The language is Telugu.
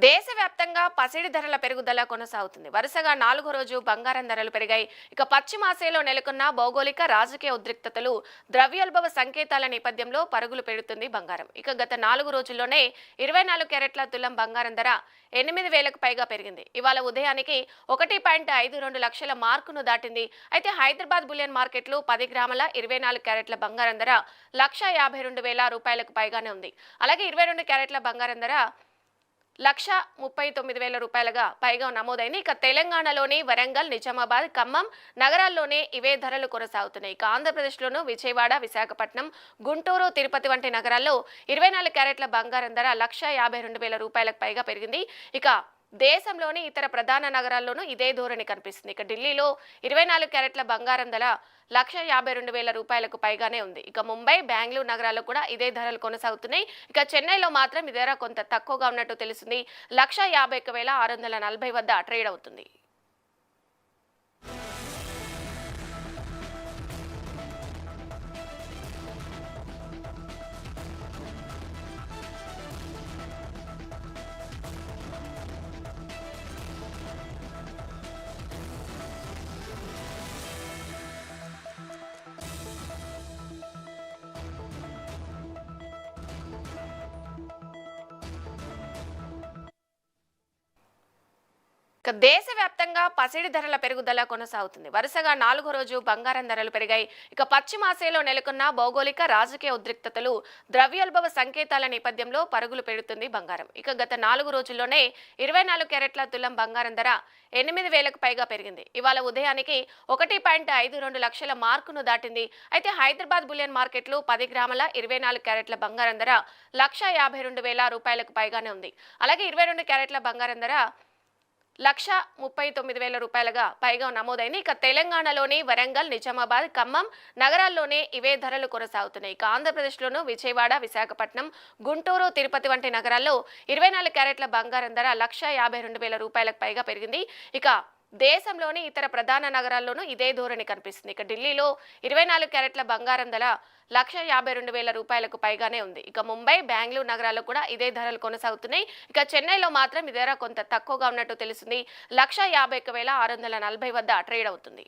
దేశవ్యాప్తంగా పసిడి ధరల పెరుగుదల కొనసాగుతుంది. వరుసగా 4వ రోజు బంగారం ధరలు పెరిగాయి. పశ్చిమాసియాలో నెలకొన్న భౌగోళిక రాజకీయ ఉద్రిక్తతలు, ద్రవ్యోల్బణ సంకేతాల నేపథ్యంలో పరుగులు పెడుతుంది బంగారం. గత 4 రోజుల్లోనే 24 క్యారెట్ల తులం బంగారం ధర 8,000కు పైగా పెరిగింది. ఇవాళ ఉదయానికి 1.52 లక్షల మార్కును దాటింది. అయితే హైదరాబాద్ బులియన్ మార్కెట్లో 10 గ్రాముల 24 క్యారెట్ల బంగారం ధర 1,52,000 రూపాయలకు పైగానే ఉంది. అలాగే 22 క్యారెట్ల బంగారం ధర 1,39,000 రూపాయలుగా పైగా నమోదైంది. తెలంగాణలోని వరంగల్, నిజామాబాద్, ఖమ్మం నగరాల్లోనే ఇవే ధరలు కొనసాగుతున్నాయి. ఆంధ్రప్రదేశ్లోను విజయవాడ, విశాఖపట్నం, గుంటూరు, తిరుపతి వంటి నగరాల్లో 24 క్యారెట్ల బంగారం ధర 1,52,000 రూపాయలకు పైగా పెరిగింది. దేశంలోని ఇతర ప్రధాన నగరాల్లోనూ ఇదే ధోరణి కనిపిస్తుంది. ఢిల్లీలో 24 క్యారెట్ల బంగారం ధర 1,52,000 రూపాయలకు పైగానే ఉంది. ముంబై, బెంగళూరు నగరాల్లో కూడా ఇదే ధరలు కొనసాగుతున్నాయి. చెన్నైలో మాత్రం ఈ ధర కొంత తక్కువగా ఉన్నట్టు తెలుస్తుంది. 1,51,640 వద్ద ట్రేడ్ అవుతుంది. దేశవ్యాప్తంగా పసిడి ధరల పెరుగుదల కొనసాగుతుంది. వరుసగా 4వ రోజు బంగారం ధరలు పెరిగాయి. పశ్చిమాసియాలో నెలకొన్న భౌగోళిక రాజకీయ ఉద్రిక్తతలు, ద్రవ్యోల్బణ సంకేతాల నేపథ్యంలో పరుగులు పెడుతుంది బంగారం. గత 4 రోజుల్లోనే 24 క్యారెట్ల తులం బంగారం ధర 8,000కు పైగా పెరిగింది. ఇవాళ ఉదయానికి 1.52 లక్షల మార్కును దాటింది. అయితే హైదరాబాద్ బులియన్ మార్కెట్లో 10 గ్రాముల 24 క్యారెట్ల బంగారం ధర 1,52,000 రూపాయలకు పైగానే ఉంది. అలాగే 22 క్యారెట్ల బంగారం ధర 1,39,000 రూపాయలుగా పైగా నమోదైంది. తెలంగాణలోని వరంగల్, నిజామాబాద్, ఖమ్మం నగరాల్లోనే ఇవే ధరలు కొనసాగుతున్నాయి. ఆంధ్రప్రదేశ్లోను విజయవాడ, విశాఖపట్నం, గుంటూరు, తిరుపతి వంటి నగరాల్లో 24 క్యారెట్ల బంగారం ధర 1,52,000 రూపాయలకు పైగా పెరిగింది. దేశంలోని ఇతర ప్రధాన నగరాల్లోనూ ఇదే ధోరణి కనిపిస్తుంది. ఢిల్లీలో 24 క్యారెట్ల బంగారం ధర 1,52,000 రూపాయలకు పైగానే ఉంది. ముంబై, బెంగళూరు నగరాల్లో కూడా ఇదే ధరలు కొనసాగుతున్నాయి. చెన్నైలో మాత్రం ఈ ధర కొంత తక్కువగా ఉన్నట్టు తెలుస్తుంది. 1,51,640 వద్ద ట్రేడ్ అవుతుంది.